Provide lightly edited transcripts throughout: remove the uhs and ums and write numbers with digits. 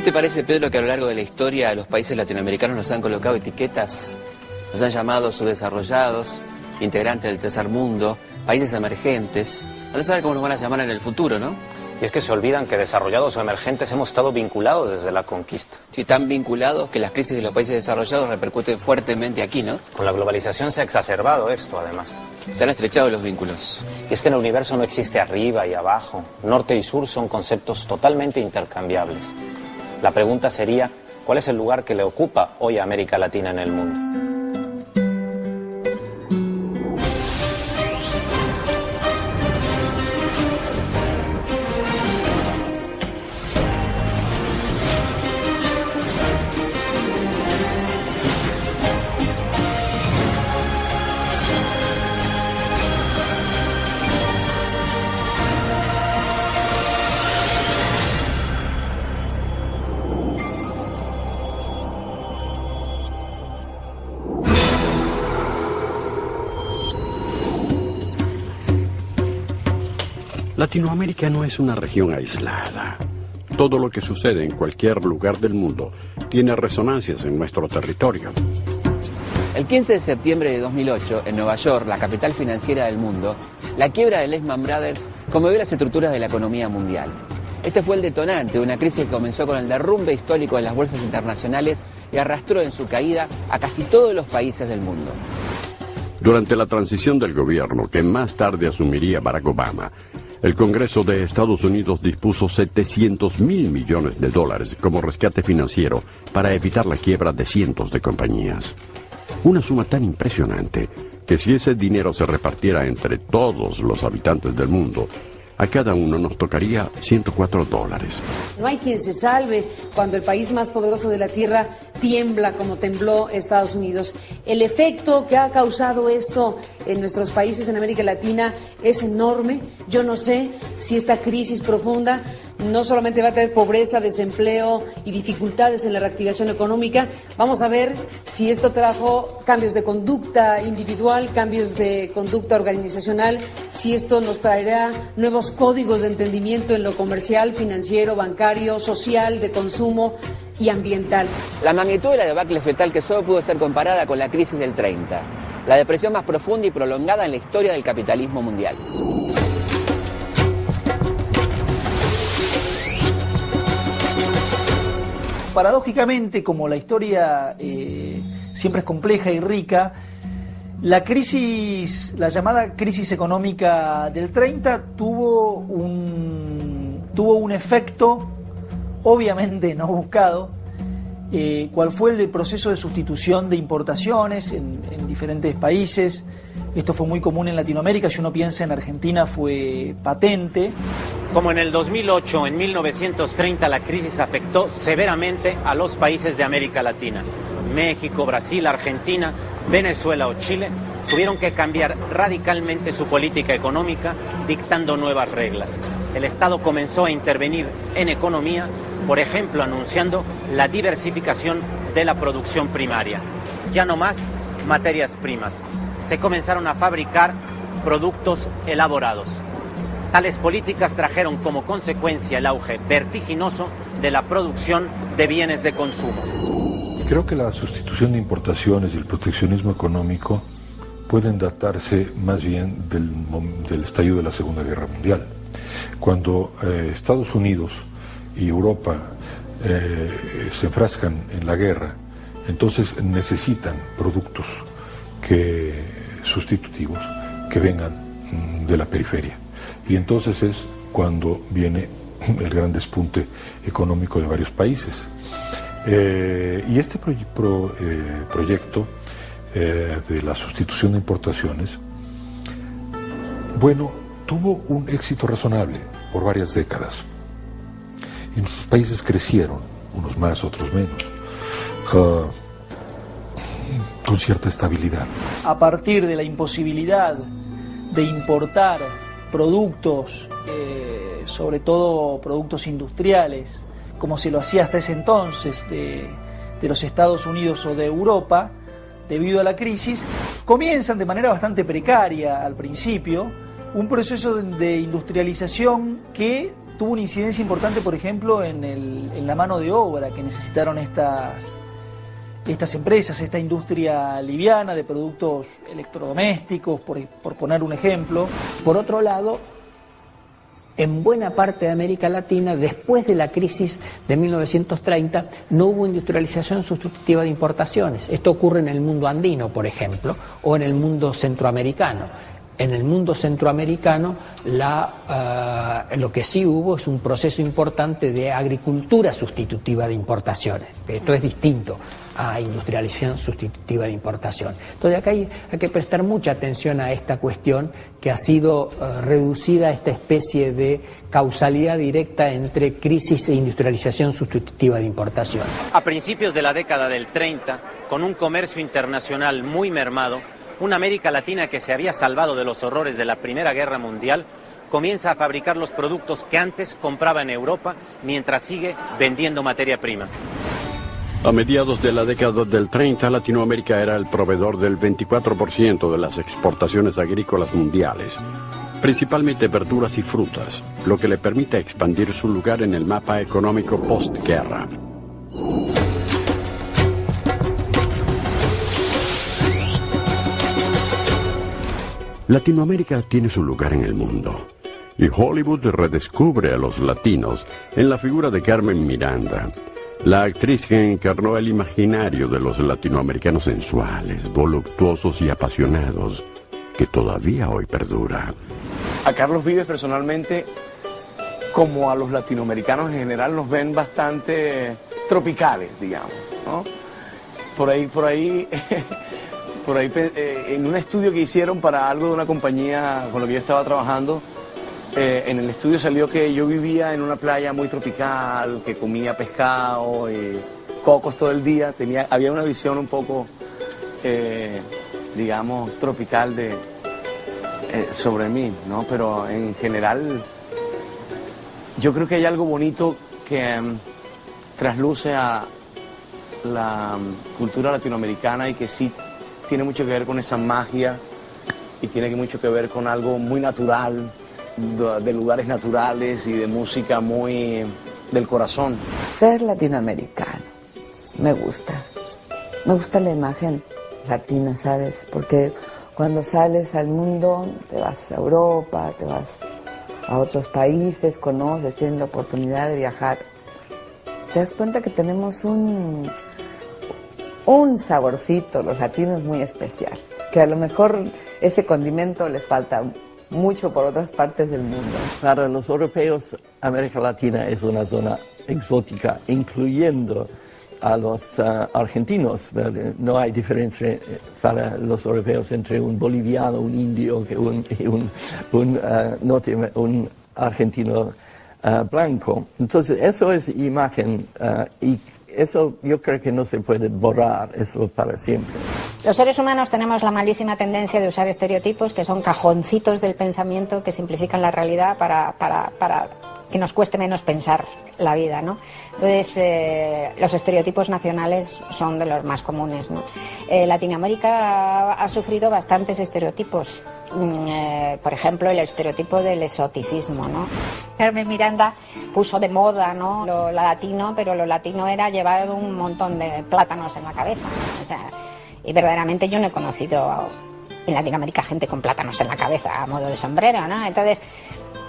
te parece, Pedro, que a lo largo de la historia los países latinoamericanos nos han colocado etiquetas, nos han llamado subdesarrollados, integrantes del tercer mundo, países emergentes? No se sabe cómo nos van a llamar en el futuro, ¿no? Y es que se olvidan que desarrollados o emergentes hemos estado vinculados desde la conquista. Sí, tan vinculados que las crisis de los países desarrollados repercuten fuertemente aquí, ¿no? Con la globalización se ha exacerbado esto, además. Se han estrechado los vínculos. Y es que en el universo no existe arriba y abajo. Norte y sur son conceptos totalmente intercambiables. La pregunta sería, ¿cuál es el lugar que le ocupa hoy a América Latina en el mundo? Latinoamérica no es una región aislada. Todo lo que sucede en cualquier lugar del mundo tiene resonancias en nuestro territorio. El 15 de septiembre de 2008, en Nueva York, la capital financiera del mundo, la quiebra de Lehman Brothers conmovió las estructuras de la economía mundial. Este fue el detonante de una crisis que comenzó con el derrumbe histórico de las bolsas internacionales y arrastró en su caída a casi todos los países del mundo. Durante la transición del gobierno, que más tarde asumiría Barack Obama, el Congreso de Estados Unidos dispuso $700.000 millones como rescate financiero para evitar la quiebra de cientos de compañías. Una suma tan impresionante que si ese dinero se repartiera entre todos los habitantes del mundo, a cada uno nos tocaría $104. No hay quien se salve cuando el país más poderoso de la Tierra tiembla como tembló Estados Unidos. El efecto que ha causado esto en nuestros países en América Latina es enorme. Yo no sé si esta crisis profunda no solamente va a traer pobreza, desempleo y dificultades en la reactivación económica. Vamos a ver si esto trajo cambios de conducta individual, cambios de conducta organizacional, si esto nos traerá nuevos códigos de entendimiento en lo comercial, financiero, bancario, social, de consumo y ambiental. La magnitud de la debacle fetal que solo pudo ser comparada con la crisis del 30, la depresión más profunda y prolongada en la historia del capitalismo mundial. Paradójicamente, como la historia siempre es compleja y rica, la llamada crisis económica del 30 tuvo un efecto obviamente no buscado, cuál fue el del proceso de sustitución de importaciones en diferentes países. Esto fue muy común en Latinoamérica, si uno piensa en Argentina fue patente. Como en el 2008, en 1930, la crisis afectó severamente a los países de América Latina. México, Brasil, Argentina, Venezuela o Chile tuvieron que cambiar radicalmente su política económica, dictando nuevas reglas. El Estado comenzó a intervenir en economía, por ejemplo, anunciando la diversificación de la producción primaria. Ya no más materias primas. Se comenzaron a fabricar productos elaborados. Tales políticas trajeron como consecuencia el auge vertiginoso de la producción de bienes de consumo. Creo que la sustitución de importaciones y el proteccionismo económico pueden datarse más bien del estallido de la Segunda Guerra Mundial. Cuando Estados Unidos y Europa se enfrascan en la guerra, entonces necesitan productos sustitutivos que vengan de la periferia. Y entonces es cuando viene el gran despunte económico de varios países. Y este proyecto de la sustitución de importaciones, bueno, tuvo un éxito razonable por varias décadas. Y nuestros países crecieron, unos más, otros menos, con cierta estabilidad. A partir de la imposibilidad de importar productos, sobre todo productos industriales, como se lo hacía hasta ese entonces de los Estados Unidos o de Europa, debido a la crisis, comienzan de manera bastante precaria al principio un proceso de industrialización que tuvo una incidencia importante, por ejemplo, en la mano de obra que necesitaron estas empresas, esta industria liviana de productos electrodomésticos, por poner un ejemplo. Por otro lado, en buena parte de América Latina, después de la crisis de 1930, no hubo industrialización sustitutiva de importaciones. Esto ocurre en el mundo andino, por ejemplo, o en el mundo centroamericano. En el mundo centroamericano lo que sí hubo es un proceso importante de agricultura sustitutiva de importaciones. Esto es distinto a industrialización sustitutiva de importación. Entonces acá hay que prestar mucha atención a esta cuestión que ha sido reducida a esta especie de causalidad directa entre crisis e industrialización sustitutiva de importación. A principios de la década del 30, con un comercio internacional muy mermado, una América Latina que se había salvado de los horrores de la Primera Guerra Mundial comienza a fabricar los productos que antes compraba en Europa mientras sigue vendiendo materia prima. A mediados de la década del 30, Latinoamérica era el proveedor del 24% de las exportaciones agrícolas mundiales, principalmente verduras y frutas, lo que le permite expandir su lugar en el mapa económico postguerra. Latinoamérica tiene su lugar en el mundo, y Hollywood redescubre a los latinos en la figura de Carmen Miranda, la actriz que encarnó el imaginario de los latinoamericanos sensuales, voluptuosos y apasionados, que todavía hoy perdura. A Carlos Vives personalmente, como a los latinoamericanos en general, nos ven bastante tropicales, digamos, ¿no? Por ahí, en un estudio que hicieron para algo de una compañía con la que yo estaba trabajando, en el estudio salió que yo vivía en una playa muy tropical, que comía pescado y cocos todo el día. Había una visión un poco, digamos, tropical sobre mí, ¿no? Pero en general, yo creo que hay algo bonito que trasluce a la cultura latinoamericana y que sí tiene mucho que ver con esa magia y tiene mucho que ver con algo muy natural, de lugares naturales y de música muy del corazón. Ser latinoamericano me gusta la imagen latina, ¿sabes? Porque cuando sales al mundo, te vas a Europa, te vas a otros países, conoces, tienes la oportunidad de viajar, te das cuenta que tenemos un saborcito, los latinos, muy especial, que a lo mejor ese condimento le falta mucho por otras partes del mundo. Para los europeos, América Latina es una zona exótica, incluyendo a los argentinos. No hay diferencia para los europeos entre un boliviano, un indio, un argentino blanco. Entonces, eso es imagen y eso yo creo que no se puede borrar, eso para siempre. Los seres humanos tenemos la malísima tendencia de usar estereotipos que son cajoncitos del pensamiento que simplifican la realidad para que nos cueste menos pensar la vida, ¿no? Entonces, los estereotipos nacionales son de los más comunes, ¿no? Latinoamérica ha sufrido bastantes estereotipos. Por ejemplo, el estereotipo del exoticismo, ¿no? Carmen Miranda puso de moda, ¿no?, lo latino, pero lo latino era llevar un montón de plátanos en la cabeza, ¿no? O sea, y verdaderamente yo no he conocido en Latinoamérica gente con plátanos en la cabeza a modo de sombrero, ¿no? Entonces,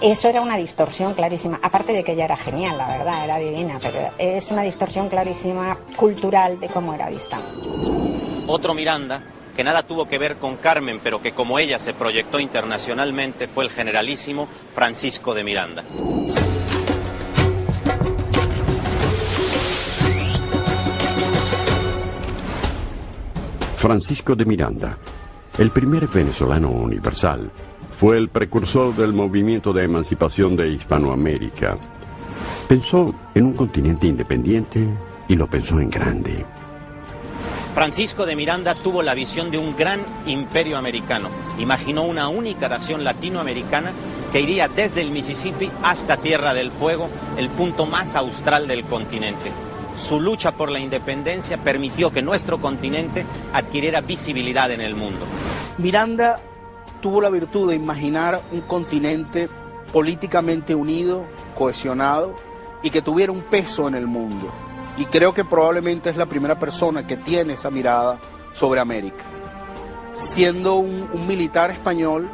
eso era una distorsión clarísima, aparte de que ella era genial, la verdad, era divina, pero es una distorsión clarísima cultural de cómo era vista. Otro Miranda, que nada tuvo que ver con Carmen, pero que como ella se proyectó internacionalmente, fue el generalísimo Francisco de Miranda. Francisco de Miranda, el primer venezolano universal, fue el precursor del movimiento de emancipación de Hispanoamérica. Pensó en un continente independiente y lo pensó en grande. Francisco de Miranda tuvo la visión de un gran imperio americano. Imaginó una única nación latinoamericana que iría desde el Mississippi hasta Tierra del Fuego, el punto más austral del continente. Su lucha por la independencia permitió que nuestro continente adquiriera visibilidad en el mundo. Miranda tuvo la virtud de imaginar un continente políticamente unido, cohesionado y que tuviera un peso en el mundo. Y creo que probablemente es la primera persona que tiene esa mirada sobre América. Siendo un militar español,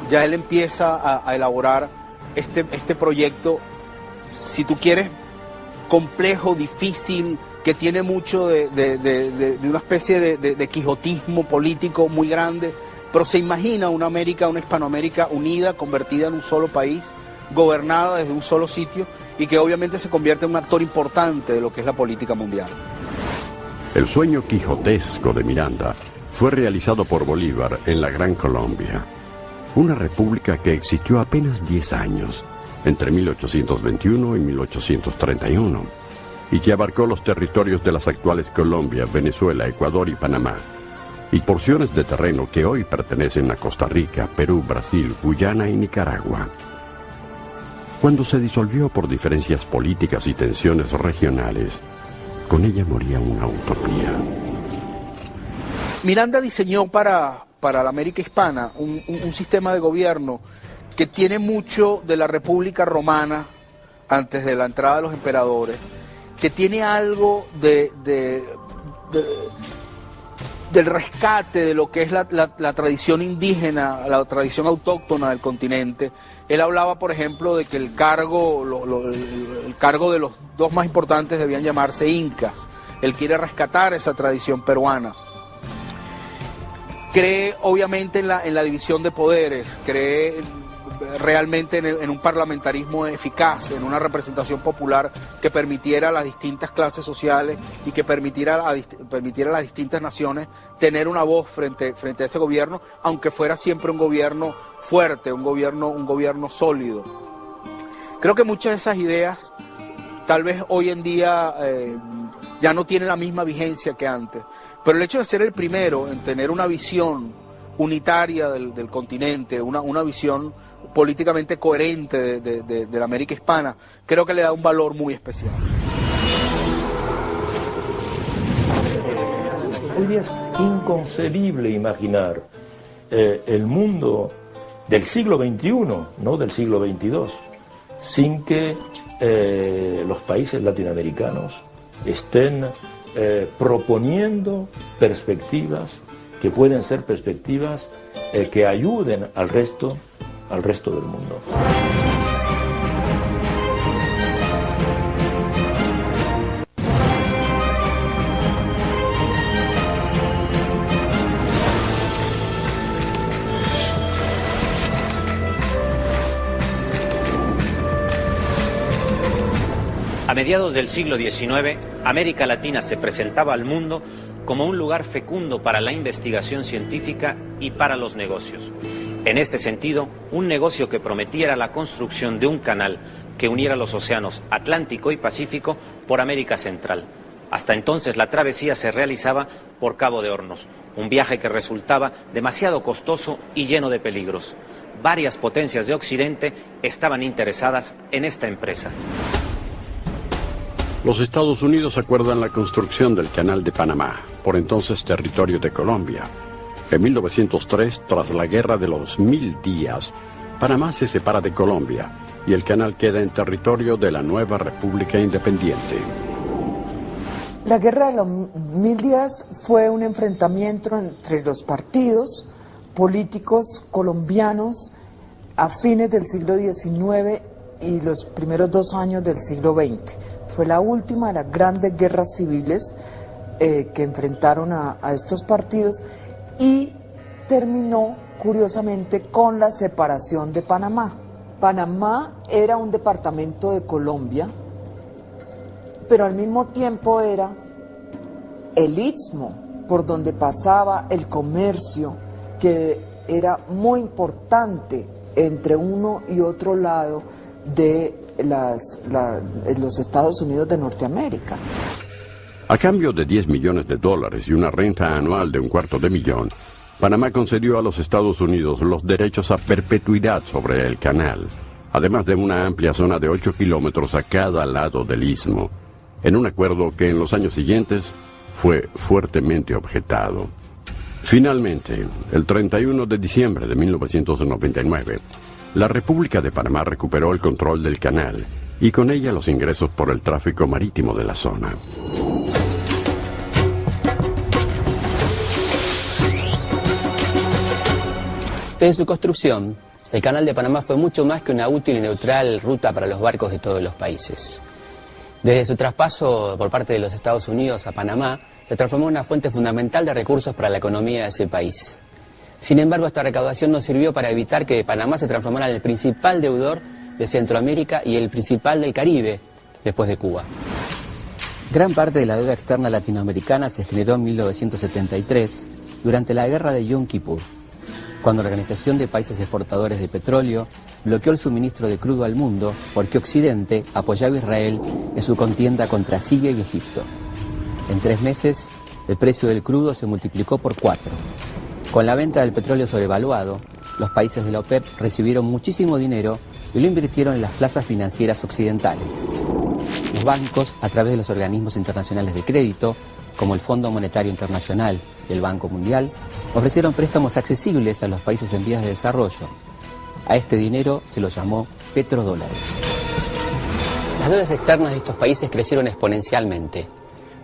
ya él empieza a elaborar este proyecto, si tú quieres, complejo, difícil, que tiene mucho de una especie de quijotismo político muy grande, pero se imagina una América, una Hispanoamérica unida, convertida en un solo país, gobernada desde un solo sitio y que obviamente se convierte en un actor importante de lo que es la política mundial. El sueño quijotesco de Miranda fue realizado por Bolívar en la Gran Colombia, una república que existió apenas 10 años, entre 1821 y 1831, y que abarcó los territorios de las actuales Colombia, Venezuela, Ecuador y Panamá, y porciones de terreno que hoy pertenecen a Costa Rica, Perú, Brasil, Guyana y Nicaragua. Cuando se disolvió por diferencias políticas y tensiones regionales, con ella moría una utopía. Miranda diseñó para la América hispana un sistema de gobierno que tiene mucho de la República Romana antes de la entrada de los emperadores, que tiene algo del rescate de lo que es la tradición indígena, la tradición autóctona del continente. Él hablaba, por ejemplo, de que el cargo de los dos más importantes debían llamarse incas. Él quiere rescatar esa tradición peruana. Cree, obviamente, en la división de poderes, cree realmente en un parlamentarismo eficaz, en una representación popular que permitiera a las distintas clases sociales y que permitiera a las distintas naciones tener una voz frente a ese gobierno, aunque fuera siempre un gobierno fuerte, un gobierno sólido. Creo que muchas de esas ideas tal vez hoy en día ya no tienen la misma vigencia que antes, pero el hecho de ser el primero en tener una visión unitaria del continente, una visión políticamente coherente de la América hispana, creo que le da un valor muy especial. Hoy día es inconcebible imaginar el mundo del siglo XXI, no del siglo XXII, sin que los países latinoamericanos estén proponiendo perspectivas que pueden ser perspectivas que ayuden al resto del mundo. A mediados del siglo XIX, América Latina se presentaba al mundo como un lugar fecundo para la investigación científica y para los negocios. En este sentido, un negocio que prometiera la construcción de un canal que uniera los océanos Atlántico y Pacífico por América Central. Hasta entonces la travesía se realizaba por Cabo de Hornos, un viaje que resultaba demasiado costoso y lleno de peligros. Varias potencias de Occidente estaban interesadas en esta empresa. Los Estados Unidos acuerdan la construcción del Canal de Panamá, por entonces territorio de Colombia. En 1903, tras la Guerra de los 1000 días, Panamá se separa de Colombia y el canal queda en territorio de la nueva República Independiente. La Guerra de los 1000 días fue un enfrentamiento entre los partidos políticos colombianos a fines del siglo XIX y los primeros 2 años del siglo XX. Fue la última de las grandes guerras civiles que enfrentaron a estos partidos y terminó, curiosamente, con la separación de Panamá. Panamá era un departamento de Colombia, pero al mismo tiempo era el istmo por donde pasaba el comercio, que era muy importante entre uno y otro lado de los Estados Unidos de Norteamérica. A cambio de $10 millones y una renta anual de $250,000, Panamá concedió a los Estados Unidos los derechos a perpetuidad sobre el canal, además de una amplia zona de 8 kilómetros a cada lado del istmo, en un acuerdo que en los años siguientes fue fuertemente objetado. Finalmente, el 31 de diciembre de 1999, la República de Panamá recuperó el control del canal y con ella los ingresos por el tráfico marítimo de la zona. Desde su construcción, el Canal de Panamá fue mucho más que una útil y neutral ruta para los barcos de todos los países. Desde su traspaso por parte de los Estados Unidos a Panamá, se transformó en una fuente fundamental de recursos para la economía de ese país. Sin embargo, esta recaudación no sirvió para evitar que Panamá se transformara en el principal deudor de Centroamérica y el principal del Caribe, después de Cuba. Gran parte de la deuda externa latinoamericana se generó en 1973, durante la guerra de Yom Kippur, cuando la Organización de Países Exportadores de Petróleo bloqueó el suministro de crudo al mundo porque Occidente apoyaba a Israel en su contienda contra Siria y Egipto. En 3 meses, el precio del crudo se multiplicó por 4. Con la venta del petróleo sobrevaluado, los países de la OPEP recibieron muchísimo dinero y lo invirtieron en las plazas financieras occidentales. Los bancos, a través de los organismos internacionales de crédito, como el Fondo Monetario Internacional y el Banco Mundial, ofrecieron préstamos accesibles a los países en vías de desarrollo. A este dinero se lo llamó petrodólares. Las deudas externas de estos países crecieron exponencialmente.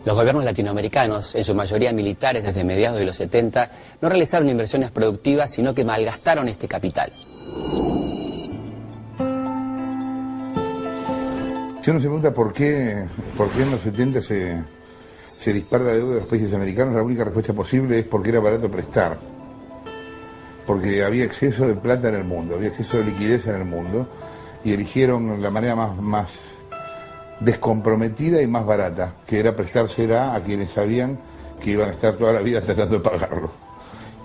Los gobiernos latinoamericanos, en su mayoría militares desde mediados de los 70, no realizaron inversiones productivas, sino que malgastaron este capital. Si uno se pregunta por qué en los 70 se dispara la deuda de los países americanos, la única respuesta posible es porque era barato prestar. Porque había exceso de plata en el mundo, había exceso de liquidez en el mundo, y eligieron la manera más descomprometida y más barata, que era prestársela a quienes sabían que iban a estar toda la vida tratando de pagarlo,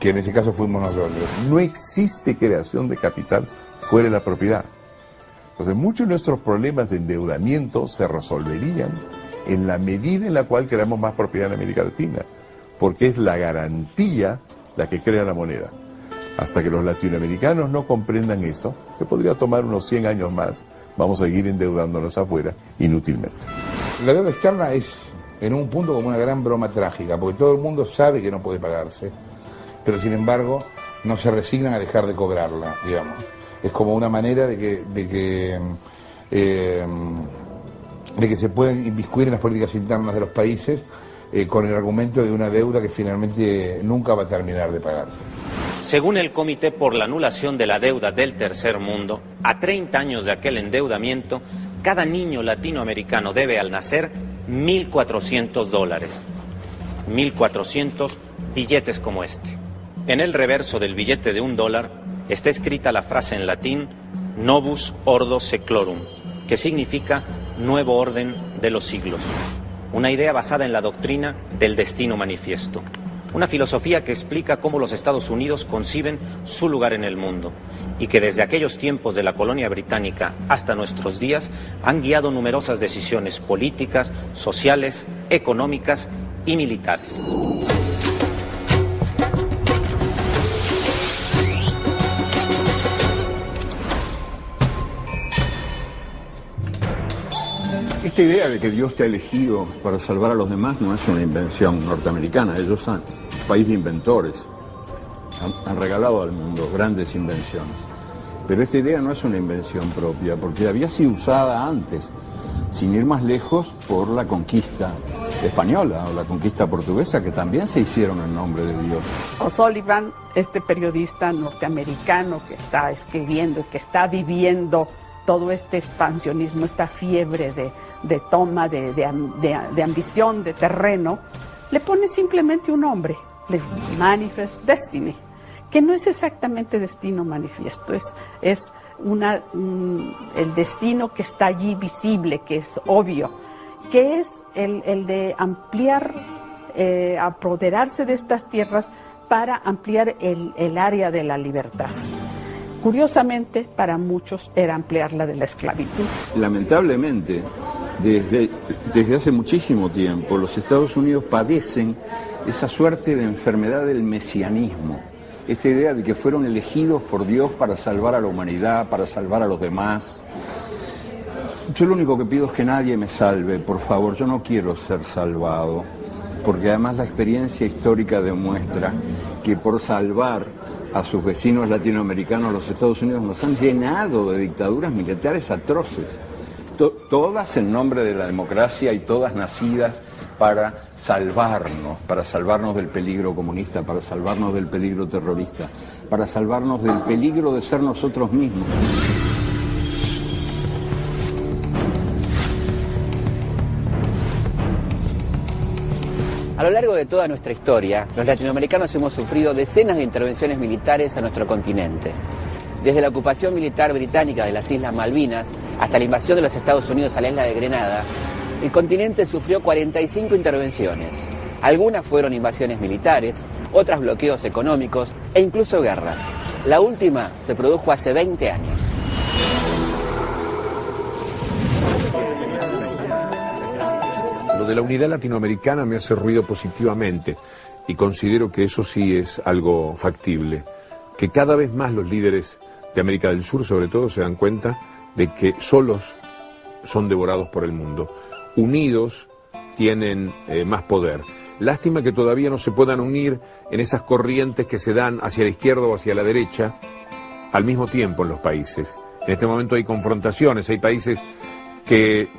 que en ese caso fuimos nosotros. No existe creación de capital fuera de la propiedad. Entonces muchos de nuestros problemas de endeudamiento se resolverían en la medida en la cual creamos más propiedad en América Latina, porque es la garantía la que crea la moneda. Hasta que los latinoamericanos no comprendan eso, que podría tomar unos 100 años más, vamos a seguir endeudándonos afuera inútilmente. La deuda externa es en un punto como una gran broma trágica, porque todo el mundo sabe que no puede pagarse, pero sin embargo no se resignan a dejar de cobrarla, digamos. Es como una manera de que se pueden inmiscuir en las políticas internas de los países con el argumento de una deuda que finalmente nunca va a terminar de pagarse. Según el Comité por la Anulación de la Deuda del Tercer Mundo, a 30 años de aquel endeudamiento, cada niño latinoamericano debe al nacer $1.400. 1.400 billetes como este. En el reverso del billete de $1 está escrita la frase en latín Novus Ordo Seclorum, que significa nuevo orden de los siglos. Una idea basada en la doctrina del destino manifiesto. Una filosofía que explica cómo los Estados Unidos conciben su lugar en el mundo y que desde aquellos tiempos de la colonia británica hasta nuestros días han guiado numerosas decisiones políticas, sociales, económicas y militares. Esta idea de que Dios te ha elegido para salvar a los demás no es una invención norteamericana. Ellos son un país de inventores. Han regalado al mundo grandes invenciones. Pero esta idea no es una invención propia, porque había sido usada antes, sin ir más lejos, por la conquista española o la conquista portuguesa, que también se hicieron en nombre de Dios. O'Sullivan, este periodista norteamericano que está escribiendo y que está viviendo todo este expansionismo, esta fiebre de toma, de ambición, de terreno, le pone simplemente un nombre, Manifest Destiny, que no es exactamente destino manifiesto, es el destino que está allí visible, que es obvio, que es el de ampliar, apoderarse de estas tierras para ampliar el área de la libertad. Curiosamente, para muchos era ampliarla de la esclavitud. Lamentablemente, desde hace muchísimo tiempo, los Estados Unidos padecen esa suerte de enfermedad del mesianismo. Esta idea de que fueron elegidos por Dios para salvar a la humanidad, para salvar a los demás. Yo lo único que pido es que nadie me salve, por favor. Yo no quiero ser salvado, porque además la experiencia histórica demuestra que por salvar a sus vecinos latinoamericanos, los Estados Unidos nos han llenado de dictaduras militares atroces, todas en nombre de la democracia y todas nacidas para salvarnos del peligro comunista, para salvarnos del peligro terrorista, para salvarnos del peligro de ser nosotros mismos. A lo largo de toda nuestra historia, los latinoamericanos hemos sufrido decenas de intervenciones militares a nuestro continente. Desde la ocupación militar británica de las Islas Malvinas hasta la invasión de los Estados Unidos a la isla de Grenada, el continente sufrió 45 intervenciones. Algunas fueron invasiones militares, otras bloqueos económicos e incluso guerras. La última se produjo hace 20 años. Lo de la unidad latinoamericana me hace ruido positivamente y considero que eso sí es algo factible. Que cada vez más los líderes de América del Sur, sobre todo, se dan cuenta de que solos son devorados por el mundo. Unidos tienen más poder. Lástima que todavía no se puedan unir en esas corrientes que se dan hacia la izquierda o hacia la derecha al mismo tiempo en los países. En este momento hay confrontaciones, hay países que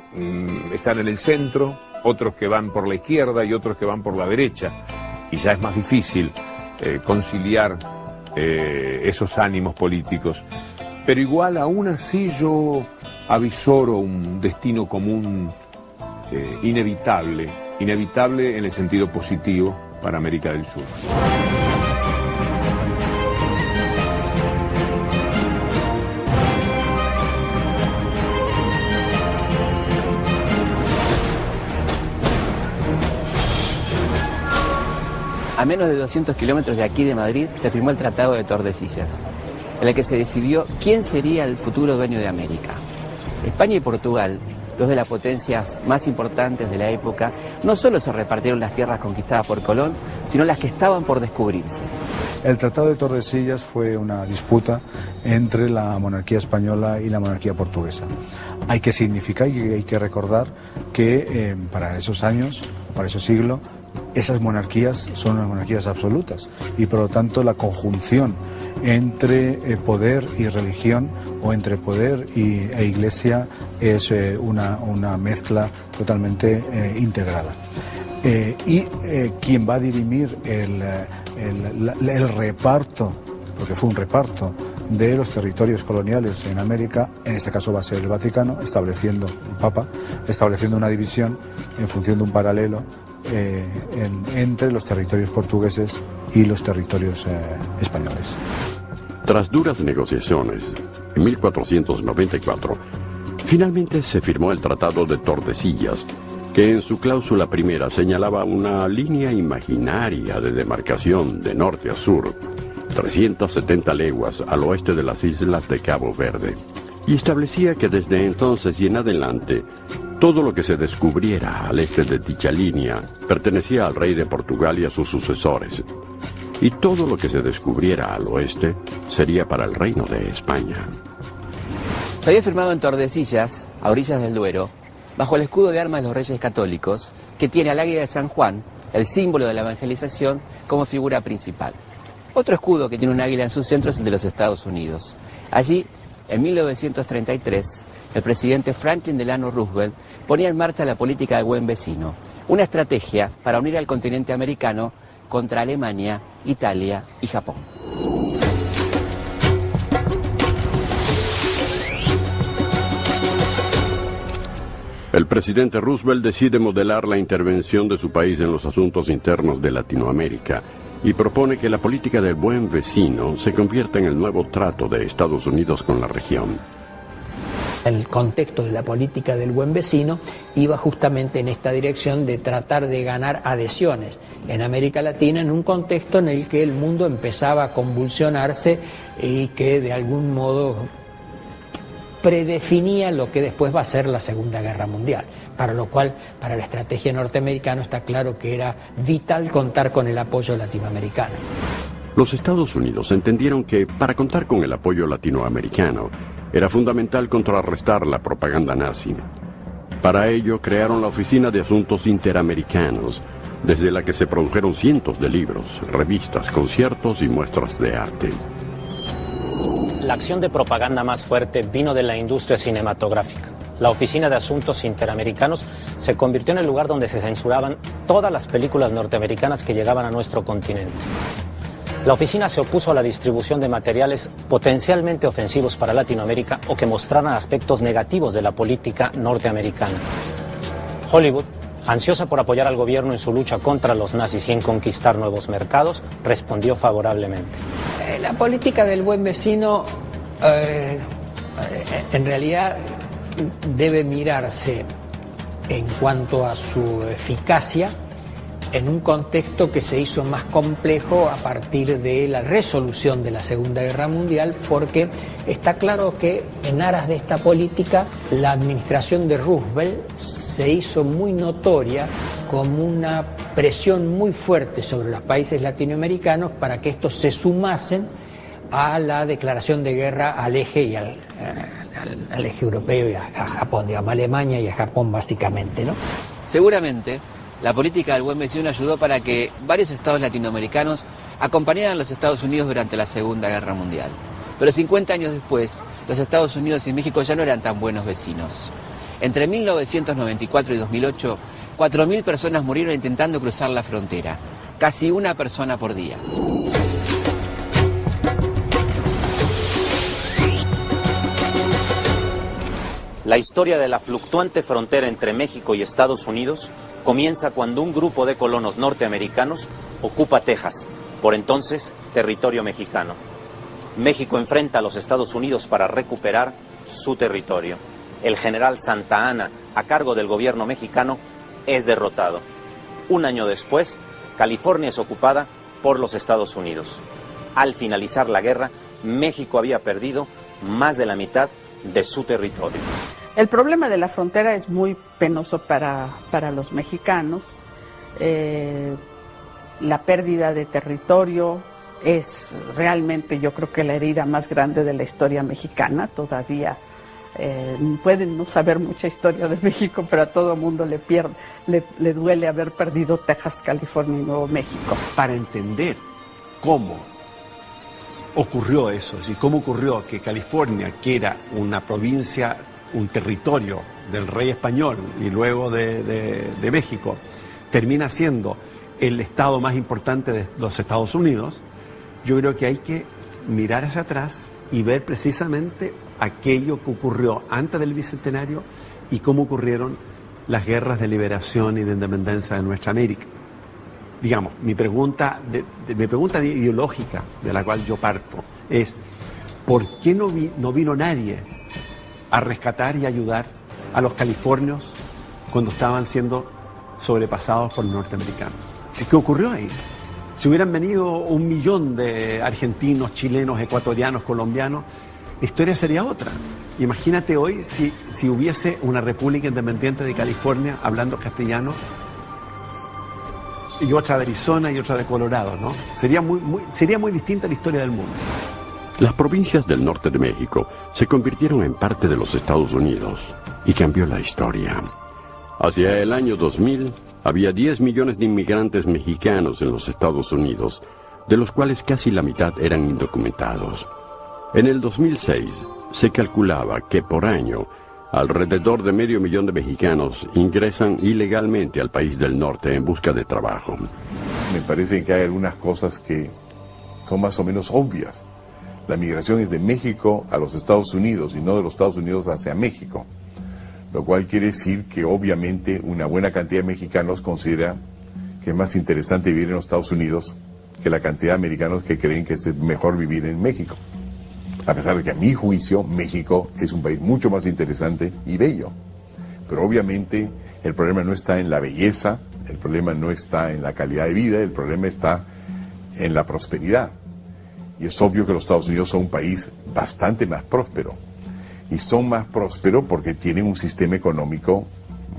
están en el centro, otros que van por la izquierda y otros que van por la derecha. Y ya es más difícil conciliar esos ánimos políticos. Pero igual, aún así, yo avisoro un destino común inevitable en el sentido positivo para América del Sur. A menos de 200 kilómetros de aquí de Madrid se firmó el Tratado de Tordesillas, en el que se decidió quién sería el futuro dueño de América. España y Portugal, dos de las potencias más importantes de la época, no solo se repartieron las tierras conquistadas por Colón, sino las que estaban por descubrirse. El Tratado de Tordesillas fue una disputa entre la monarquía española y la monarquía portuguesa. Hay que significar y hay que recordar que para esos años, para ese siglo, esas monarquías son unas monarquías absolutas y por lo tanto la conjunción entre poder y religión o entre poder e iglesia es una mezcla totalmente integrada. Quien va a dirimir el reparto, porque fue un reparto de los territorios coloniales en América, en este caso va a ser el Vaticano, estableciendo el Papa, estableciendo una división en función de un paralelo entre los territorios portugueses y los territorios españoles. Tras duras negociaciones, en 1494, finalmente se firmó el Tratado de Tordesillas, que en su cláusula primera señalaba una línea imaginaria de demarcación de norte a sur, 370 leguas al oeste de las islas de Cabo Verde, y establecía que desde entonces y en adelante todo lo que se descubriera al este de dicha línea pertenecía al rey de Portugal y a sus sucesores, y todo lo que se descubriera al oeste sería para el reino de España. Se había firmado en Tordesillas, a orillas del Duero, bajo el escudo de armas de los Reyes Católicos, que tiene al águila de San Juan, el símbolo de la evangelización, como figura principal. Otro escudo que tiene un águila en su centro es el de los Estados Unidos. Allí, en 1933, el presidente Franklin Delano Roosevelt ponía en marcha la política de buen vecino, una estrategia para unir al continente americano contra Alemania, Italia y Japón. El presidente Roosevelt decide modelar la intervención de su país en los asuntos internos de Latinoamérica y propone que la política del buen vecino se convierta en el nuevo trato de Estados Unidos con la región. El contexto de la política del buen vecino iba justamente en esta dirección de tratar de ganar adhesiones en América Latina en un contexto en el que el mundo empezaba a convulsionarse y que de algún modo predefinía lo que después va a ser la Segunda Guerra Mundial, para lo cual para la estrategia norteamericana está claro que era vital contar con el apoyo latinoamericano. Los Estados Unidos entendieron que para contar con el apoyo latinoamericano era fundamental contrarrestar la propaganda nazi. Para ello crearon la Oficina de Asuntos Interamericanos, desde la que se produjeron cientos de libros, revistas, conciertos y muestras de arte. La acción de propaganda más fuerte vino de la industria cinematográfica. La Oficina de Asuntos Interamericanos se convirtió en el lugar donde se censuraban todas las películas norteamericanas que llegaban a nuestro continente. La oficina se opuso a la distribución de materiales potencialmente ofensivos para Latinoamérica o que mostraran aspectos negativos de la política norteamericana. Hollywood, ansiosa por apoyar al gobierno en su lucha contra los nazis y en conquistar nuevos mercados, respondió favorablemente. La política del buen vecino, en realidad, debe mirarse en cuanto a su eficacia en un contexto que se hizo más complejo a partir de la resolución de la Segunda Guerra Mundial, porque está claro que en aras de esta política la administración de Roosevelt se hizo muy notoria como una presión muy fuerte sobre los países latinoamericanos para que estos se sumasen a la declaración de guerra al eje y al eje europeo y a Japón, digamos, a Alemania y a Japón básicamente, ¿no? Seguramente la política del buen vecino ayudó para que varios estados latinoamericanos acompañaran a los Estados Unidos durante la Segunda Guerra Mundial. Pero 50 años después, los Estados Unidos y México ya no eran tan buenos vecinos. Entre 1994 y 2008, 4.000 personas murieron intentando cruzar la frontera, casi una persona por día. La historia de la fluctuante frontera entre México y Estados Unidos comienza cuando un grupo de colonos norteamericanos ocupa Texas, por entonces territorio mexicano. México enfrenta a los Estados Unidos para recuperar su territorio. El general Santa Anna, a cargo del gobierno mexicano, es derrotado. Un año después, California es ocupada por los Estados Unidos. Al finalizar la guerra, México había perdido más de la mitad de su territorio. El problema de la frontera es muy penoso para los mexicanos. La pérdida de territorio es realmente, yo creo que la herida más grande de la historia mexicana. Todavía pueden no saber mucha historia de México, pero a todo el mundo le duele haber perdido Texas, California y Nuevo México. Para entender cómo ocurrió eso, es decir, cómo ocurrió que California, que era una provincia, un territorio del rey español y luego de México, termina siendo el estado más importante de los Estados Unidos, yo creo que hay que mirar hacia atrás y ver precisamente aquello que ocurrió antes del Bicentenario y cómo ocurrieron las guerras de liberación y de independencia de nuestra América. Digamos, mi pregunta ideológica de la cual yo parto es: ¿por qué no vino nadie a rescatar y ayudar a los californios cuando estaban siendo sobrepasados por los norteamericanos? ¿Qué ocurrió ahí? Si hubieran venido 1 millón de argentinos, chilenos, ecuatorianos, colombianos, la historia sería otra. Imagínate hoy si hubiese una república independiente de California hablando castellano y otra de Arizona y otra de Colorado, ¿no? Sería muy distinta la historia del mundo. Las provincias del norte de México se convirtieron en parte de los Estados Unidos y cambió la historia. Hacia el año 2000 había 10 millones de inmigrantes mexicanos en los Estados Unidos, de los cuales casi la mitad eran indocumentados. En el 2006 se calculaba que por año alrededor de 500,000 de mexicanos ingresan ilegalmente al país del norte en busca de trabajo. Me parece que hay algunas cosas que son más o menos obvias. La migración es de México a los Estados Unidos y no de los Estados Unidos hacia México, lo cual quiere decir que obviamente una buena cantidad de mexicanos considera que es más interesante vivir en los Estados Unidos que la cantidad de americanos que creen que es mejor vivir en México. A pesar de que a mi juicio México es un país mucho más interesante y bello. Pero obviamente el problema no está en la belleza, el problema no está en la calidad de vida, el problema está en la prosperidad. Y es obvio que los Estados Unidos son un país bastante más próspero. Y son más prósperos porque tienen un sistema económico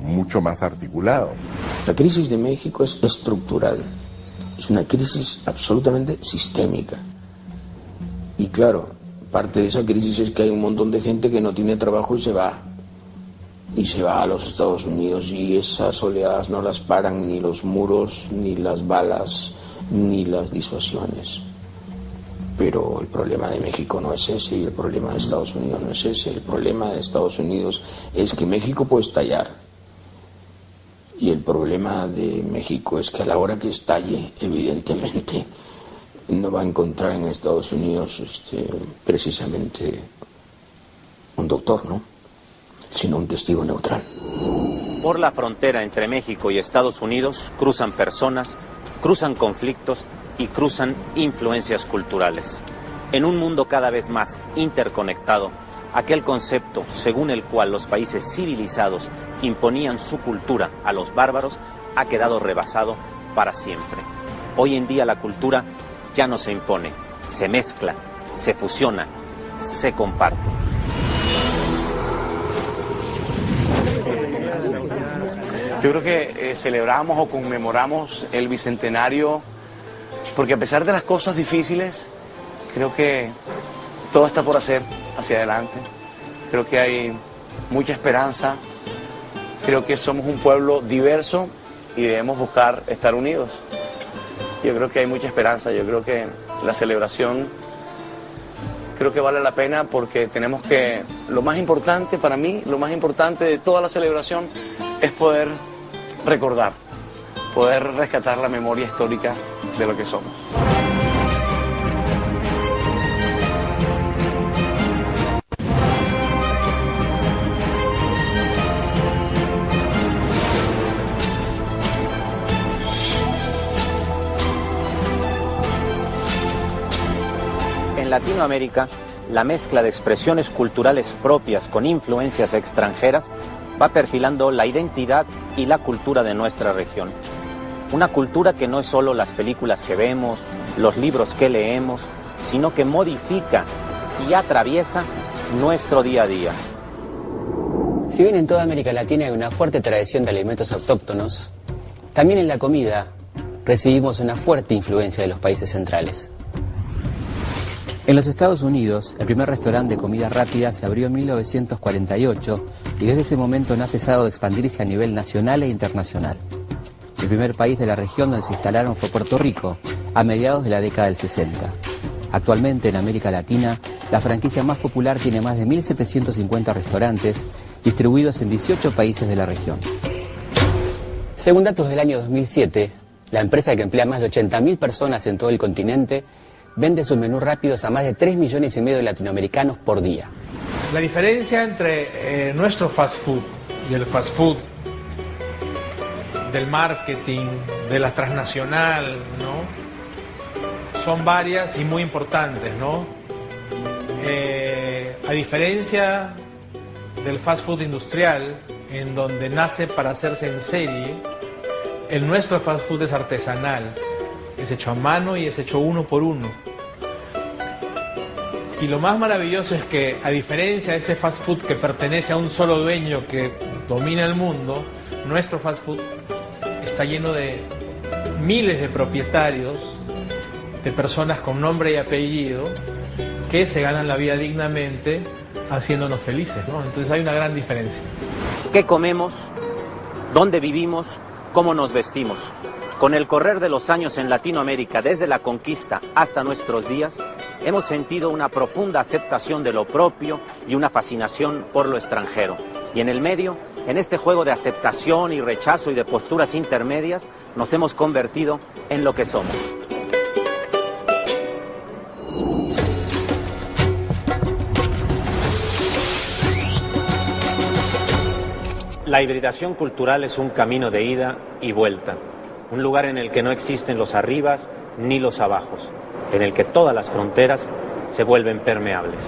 mucho más articulado. La crisis de México es estructural. Es una crisis absolutamente sistémica. Y claro, parte de esa crisis es que hay un montón de gente que no tiene trabajo y se va. y se va a los Estados Unidos, y esas oleadas no las paran ni los muros, ni las balas, ni las disuasiones. Pero el problema de México no es ese, y el problema de Estados Unidos no es ese. El problema de Estados Unidos es que México puede estallar. Y el problema de México es que a la hora que estalle, evidentemente, no va a encontrar en Estados Unidos precisamente un doctor, ¿no? Sino un testigo neutral. Por la frontera entre México y Estados Unidos cruzan personas, cruzan conflictos y cruzan influencias culturales. En un mundo cada vez más interconectado, aquel concepto según el cual los países civilizados imponían su cultura a los bárbaros ha quedado rebasado para siempre. Hoy en día la cultura ya no se impone, se mezcla, se fusiona, se comparte. Yo creo que celebramos o conmemoramos el bicentenario porque a pesar de las cosas difíciles, creo que todo está por hacer hacia adelante. Creo que hay mucha esperanza. Creo que somos un pueblo diverso y debemos buscar estar unidos. Yo creo que hay mucha esperanza. Yo creo que la celebración creo que vale la pena porque tenemos que... Lo más importante para mí, lo más importante de toda la celebración es poder recordar, poder rescatar la memoria histórica de lo que somos. En Latinoamérica, la mezcla de expresiones culturales propias con influencias extranjeras va perfilando la identidad y la cultura de nuestra región. Una cultura que no es solo las películas que vemos, los libros que leemos, sino que modifica y atraviesa nuestro día a día. Si bien en toda América Latina hay una fuerte tradición de alimentos autóctonos, también en la comida recibimos una fuerte influencia de los países centrales. En los Estados Unidos, el primer restaurante de comida rápida se abrió en 1948 y desde ese momento no ha cesado de expandirse a nivel nacional e internacional. El primer país de la región donde se instalaron fue Puerto Rico, a mediados de la década del 60. Actualmente en América Latina, la franquicia más popular tiene más de 1.750 restaurantes distribuidos en 18 países de la región. Según datos del año 2007, la empresa que emplea más de 80.000 personas en todo el continente vende sus menús rápidos a más de 3,5 millones de latinoamericanos por día. La diferencia entre nuestro fast food y el fast food del marketing, de la transnacional, ¿no? Son varias y muy importantes, ¿no? A diferencia del fast food industrial, en donde nace para hacerse en serie, el nuestro fast food es artesanal, es hecho a mano y es hecho uno por uno. Y lo más maravilloso es que, a diferencia de este fast food que pertenece a un solo dueño que domina el mundo, nuestro fast food está lleno de miles de propietarios, de personas con nombre y apellido, que se ganan la vida dignamente haciéndonos felices, ¿no? Entonces hay una gran diferencia. ¿Qué comemos? ¿Dónde vivimos? ¿Cómo nos vestimos? Con el correr de los años en Latinoamérica, desde la conquista hasta nuestros días, hemos sentido una profunda aceptación de lo propio y una fascinación por lo extranjero. Y en el medio, en este juego de aceptación y rechazo y de posturas intermedias, nos hemos convertido en lo que somos. La hibridación cultural es un camino de ida y vuelta. Un lugar en el que no existen los arribas ni los abajos, en el que todas las fronteras se vuelven permeables.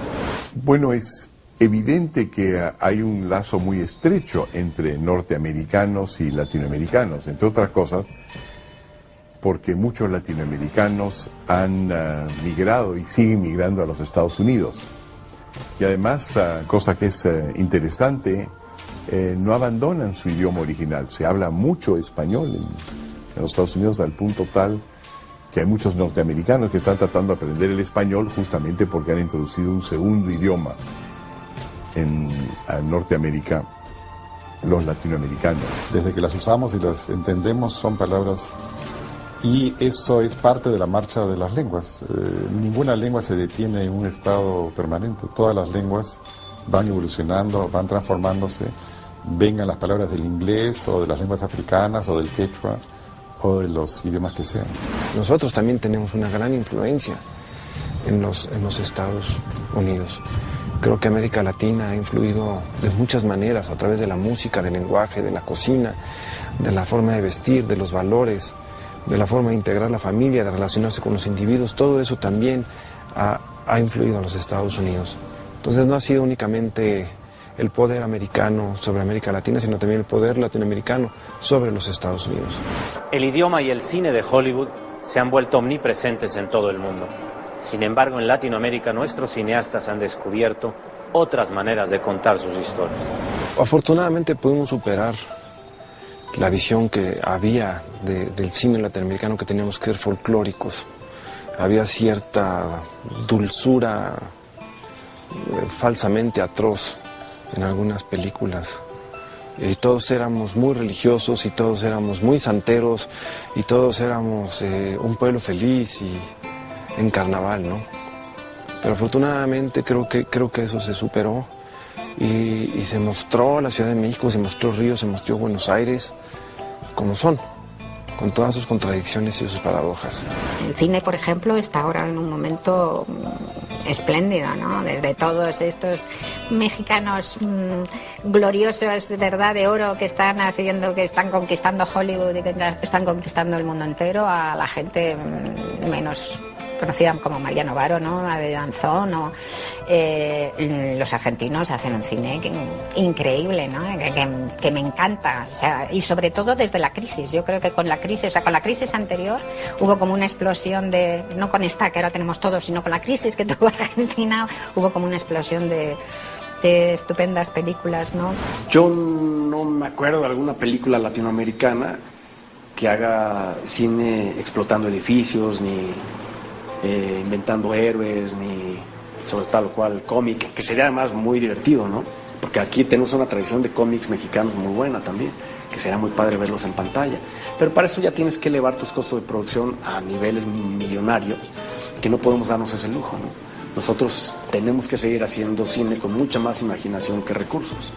Bueno, es evidente que hay un lazo muy estrecho entre norteamericanos y latinoamericanos, entre otras cosas, porque muchos latinoamericanos han migrado y siguen migrando a los Estados Unidos. Y además, cosa que es interesante, no abandonan su idioma original. Se habla mucho español en los Estados Unidos, al punto tal que hay muchos norteamericanos que están tratando de aprender el español justamente porque han introducido un segundo idioma en Norteamérica los latinoamericanos. Desde que las usamos y las entendemos son palabras, y eso es parte de la marcha de las lenguas. Ninguna lengua se detiene en un estado permanente. Todas las lenguas van evolucionando, van transformándose, vengan las palabras del inglés o de las lenguas africanas o del quechua o de los idiomas que sean. Nosotros también tenemos una gran influencia en los Estados Unidos. Creo que América Latina ha influido de muchas maneras, a través de la música, del lenguaje, de la cocina, de la forma de vestir, de los valores, de la forma de integrar la familia, de relacionarse con los individuos. Todo eso también ha influido en los Estados Unidos. Entonces no ha sido únicamente el poder americano sobre América Latina, sino también el poder latinoamericano sobre los Estados Unidos. El idioma y el cine de Hollywood se han vuelto omnipresentes en todo el mundo. Sin embargo, en Latinoamérica nuestros cineastas han descubierto otras maneras de contar sus historias. Afortunadamente pudimos superar la visión que había del cine latinoamericano, que teníamos que ser folclóricos. Había cierta dulzura falsamente atroz en algunas películas. Y todos éramos muy religiosos y todos éramos muy santeros y todos éramos un pueblo feliz y en carnaval, ¿no? Pero afortunadamente creo que eso se superó y se mostró la Ciudad de México, se mostró Río, se mostró Buenos Aires como son, con todas sus contradicciones y sus paradojas. El cine, por ejemplo, está ahora en un momento espléndido, ¿no? Desde todos estos mexicanos gloriosos, verdad, de oro, que están haciendo, que están conquistando Hollywood y que están conquistando el mundo entero, a la gente menos conocida como María Novaro, ¿no? La de Danzón, ¿no? Los argentinos hacen un cine increíble, ¿no? Que me encanta, o sea, y sobre todo desde la crisis. Yo creo que con la crisis anterior hubo como una explosión de, no con esta que ahora tenemos todos, sino con la crisis que tuvo Argentina, hubo como una explosión de estupendas películas, ¿no? Yo no me acuerdo de alguna película latinoamericana que haga cine explotando edificios, ni inventando héroes, ni sobre tal o cual cómic, que sería además muy divertido, ¿no? Porque aquí tenemos una tradición de cómics mexicanos muy buena también, que sería muy padre verlos en pantalla. Pero para eso ya tienes que elevar tus costos de producción a niveles millonarios, que no podemos darnos ese lujo, ¿no? Nosotros tenemos que seguir haciendo cine con mucha más imaginación que recursos.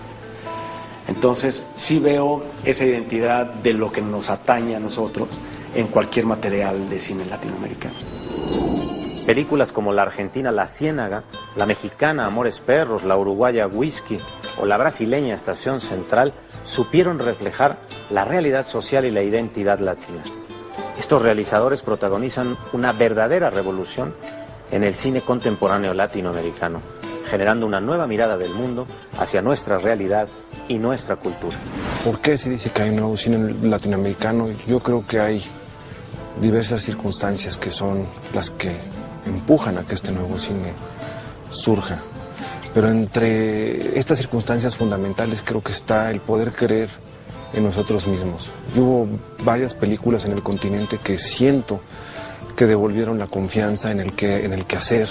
Entonces sí veo esa identidad de lo que nos atañe a nosotros en cualquier material de cine latinoamericano. Películas como la argentina La Ciénaga, la mexicana Amores Perros, la uruguaya Whisky o la brasileña Estación Central supieron reflejar la realidad social y la identidad latinas. Estos realizadores protagonizan una verdadera revolución en el cine contemporáneo latinoamericano, generando una nueva mirada del mundo hacia nuestra realidad y nuestra cultura. ¿Por qué se dice que hay un nuevo cine latinoamericano? Yo creo que hay diversas circunstancias que son las que empujan a que este nuevo cine surja. Pero entre estas circunstancias fundamentales creo que está el poder creer en nosotros mismos. Y hubo varias películas en el continente que siento que devolvieron la confianza en el quehacer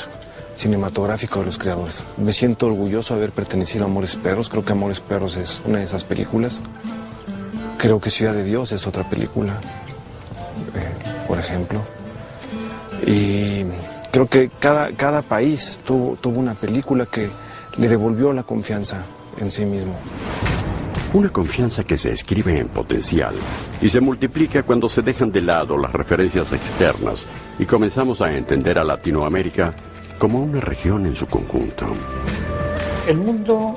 cinematográfico de los creadores. Me siento orgulloso de haber pertenecido a Amores Perros. Creo que Amores Perros es una de esas películas. Creo que Ciudad de Dios es otra película, por ejemplo. Y creo que cada país tuvo una película que le devolvió la confianza en sí mismo. Una confianza que se escribe en potencial y se multiplica cuando se dejan de lado las referencias externas y comenzamos a entender a Latinoamérica como una región en su conjunto. El mundo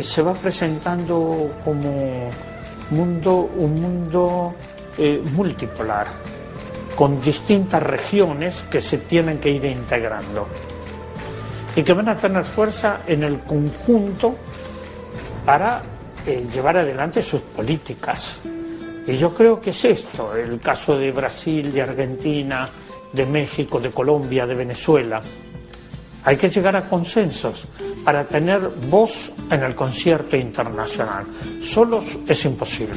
se va presentando como un mundo multipolar, con distintas regiones que se tienen que ir integrando y que van a tener fuerza en el conjunto para llevar adelante sus políticas. Y yo creo que es esto, el caso de Brasil, de Argentina, de México, de Colombia, de Venezuela. Hay que llegar a consensos para tener voz en el concierto internacional. Solos es imposible.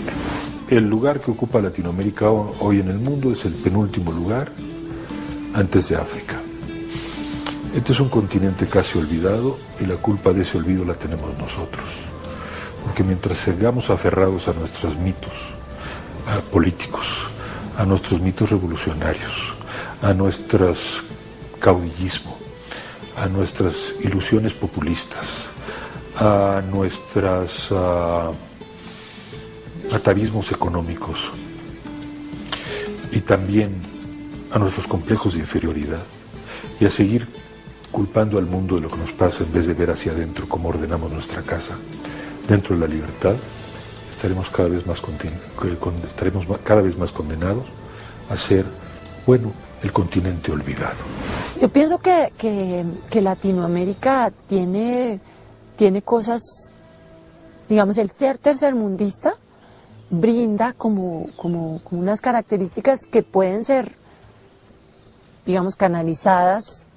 El lugar que ocupa Latinoamérica hoy en el mundo es el penúltimo lugar antes de África. Este es un continente casi olvidado y la culpa de ese olvido la tenemos nosotros. Porque mientras sigamos aferrados a nuestros mitos políticos, a nuestros mitos revolucionarios, a nuestros caudillismo, a nuestras ilusiones populistas, a nuestros atavismos económicos y también a nuestros complejos de inferioridad, y a seguir culpando al mundo de lo que nos pasa en vez de ver hacia adentro cómo ordenamos nuestra casa, dentro de la libertad, estaremos cada vez más condenados a ser, bueno, el continente olvidado. Yo pienso que Latinoamérica tiene cosas, digamos, el ser tercermundista brinda como unas características que pueden ser, digamos, canalizadas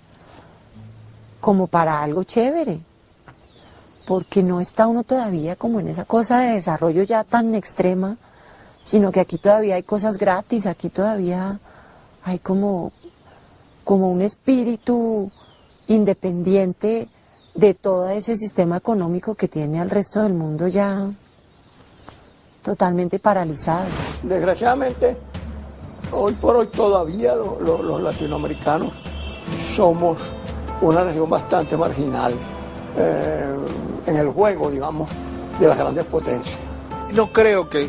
como para algo chévere, porque no está uno todavía como en esa cosa de desarrollo ya tan extrema, sino que aquí todavía hay cosas gratis, aquí todavía hay como un espíritu independiente de todo ese sistema económico que tiene al resto del mundo ya totalmente paralizado. Desgraciadamente, hoy por hoy todavía los latinoamericanos somos una región bastante marginal en el juego, digamos, de las grandes potencias. No creo que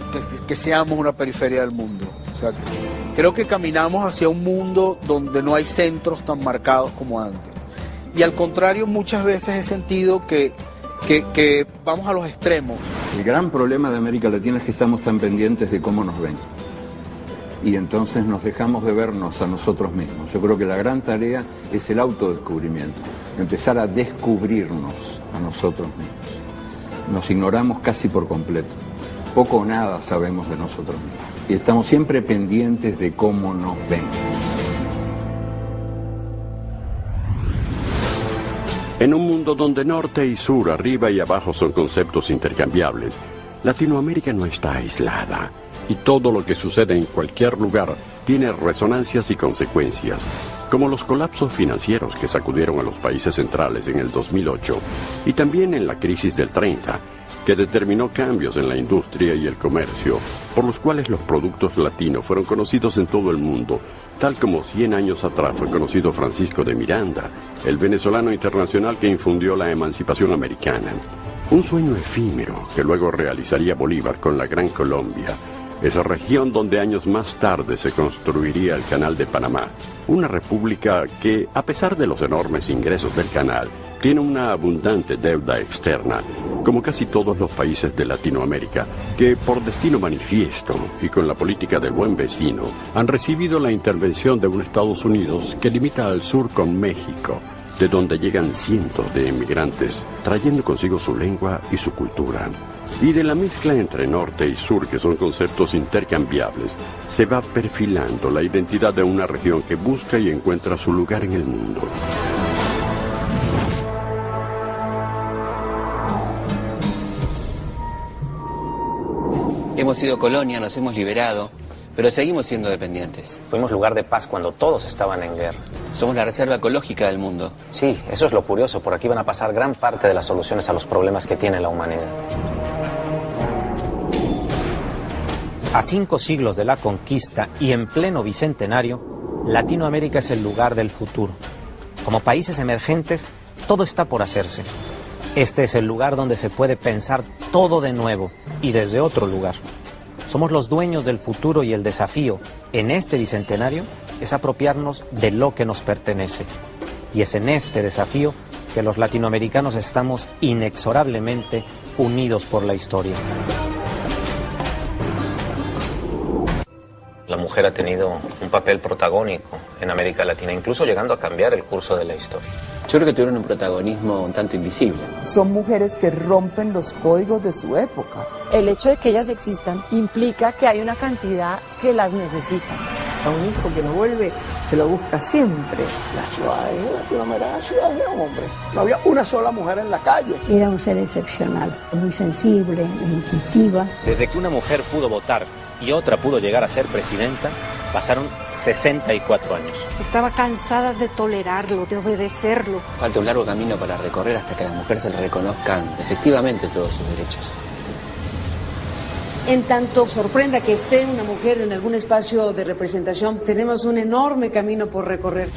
seamos una periferia del mundo. O sea, creo que caminamos hacia un mundo donde no hay centros tan marcados como antes. Y al contrario, muchas veces he sentido que vamos a los extremos. El gran problema de América Latina es que estamos tan pendientes de cómo nos ven. Y entonces nos dejamos de vernos a nosotros mismos. Yo creo que la gran tarea es el autodescubrimiento, empezar a descubrirnos a nosotros mismos. Nos ignoramos casi por completo. Poco o nada sabemos de nosotros mismos. Y estamos siempre pendientes de cómo nos ven. En un mundo donde norte y sur, arriba y abajo son conceptos intercambiables, Latinoamérica no está aislada. Y todo lo que sucede en cualquier lugar tiene resonancias y consecuencias, como los colapsos financieros que sacudieron a los países centrales en el 2008 y también en la crisis del 30, que determinó cambios en la industria y el comercio, por los cuales los productos latinos fueron conocidos en todo el mundo, tal como 100 años atrás fue conocido Francisco de Miranda, el venezolano internacional que infundió la emancipación americana. Un sueño efímero que luego realizaría Bolívar con la Gran Colombia, esa región donde años más tarde se construiría el Canal de Panamá, una república que, a pesar de los enormes ingresos del canal, tiene una abundante deuda externa, como casi todos los países de Latinoamérica, que por destino manifiesto y con la política del buen vecino, han recibido la intervención de un Estados Unidos que limita al sur con México, de donde llegan cientos de inmigrantes, trayendo consigo su lengua y su cultura. Y de la mezcla entre norte y sur, que son conceptos intercambiables, se va perfilando la identidad de una región que busca y encuentra su lugar en el mundo. Hemos sido colonia, nos hemos liberado, pero seguimos siendo dependientes. Fuimos lugar de paz cuando todos estaban en guerra. Somos la reserva ecológica del mundo. Sí, eso es lo curioso. Por aquí van a pasar gran parte de las soluciones a los problemas que tiene la humanidad. A 5 siglos de la conquista y en pleno bicentenario, Latinoamérica es el lugar del futuro. Como países emergentes, todo está por hacerse. Este es el lugar donde se puede pensar todo de nuevo y desde otro lugar. Somos los dueños del futuro y el desafío en este bicentenario es apropiarnos de lo que nos pertenece. Y es en este desafío que los latinoamericanos estamos inexorablemente unidos por la historia. La mujer ha tenido un papel protagónico en América Latina, incluso llegando a cambiar el curso de la historia. Yo creo que tuvieron un protagonismo un tanto invisible. Son mujeres que rompen los códigos de su época. El hecho de que ellas existan implica que hay una cantidad que las necesitan. A un hijo que no vuelve se lo busca siempre. Las ciudades de Latinoamérica eran ciudades de hombres. No había una sola mujer en la calle. Era un ser excepcional, muy sensible, intuitiva. Desde que una mujer pudo votar y otra pudo llegar a ser presidenta, pasaron 64 años. Estaba cansada de tolerarlo, de obedecerlo. Falta un largo camino para recorrer hasta que a las mujeres se les reconozcan efectivamente todos sus derechos. En tanto sorprenda que esté una mujer en algún espacio de representación, tenemos un enorme camino por recorrer.